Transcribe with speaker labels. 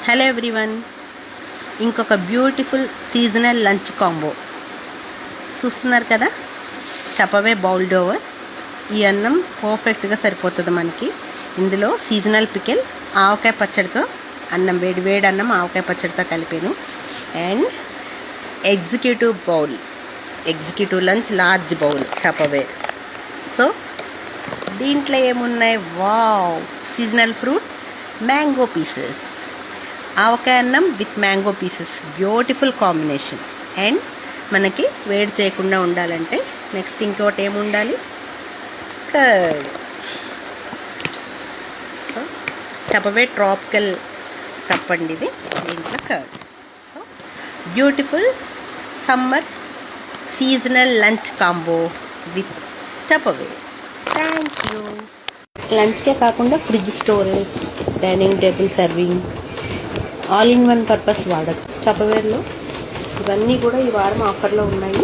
Speaker 1: Hello everyone, ఇంకొక beautiful seasonal lunch combo చూస్తున్నారు కదా. టపవే బౌల్డ్ ఓవర్. ఈ అన్నం పర్ఫెక్ట్గా సరిపోతుంది మనకి. ఇందులో సీజనల్ పికిల్, ఆవకాయ పచ్చడితో అన్నం, వేడి వేడి అన్నం ఆవకాయ పచ్చడితో కలిపాను. And executive lunch large bowl Tupperware. So దీంట్లో ఏమున్నాయి? Wow, seasonal fruit, mango pieces, ఆవకాయ అన్నం with mango pieces, beautiful combination. And మనకి వేడి చేయకుండా ఉండాలంటే నెక్స్ట్ ఇంకోటి ఏముండాలి? Curd. So Tupperware tropical cup అండి ఇది, దీంట్లో curd. So beautiful summer seasonal lunch combo with Tupperware. Thank you. లంచ్కే కాకుండా fridge storage, dining table serving, all in one purpose వాడచ్చు టపవేర్లో. ఇవన్నీ కూడా ఈ వారం ఆఫర్లో ఉన్నాయి.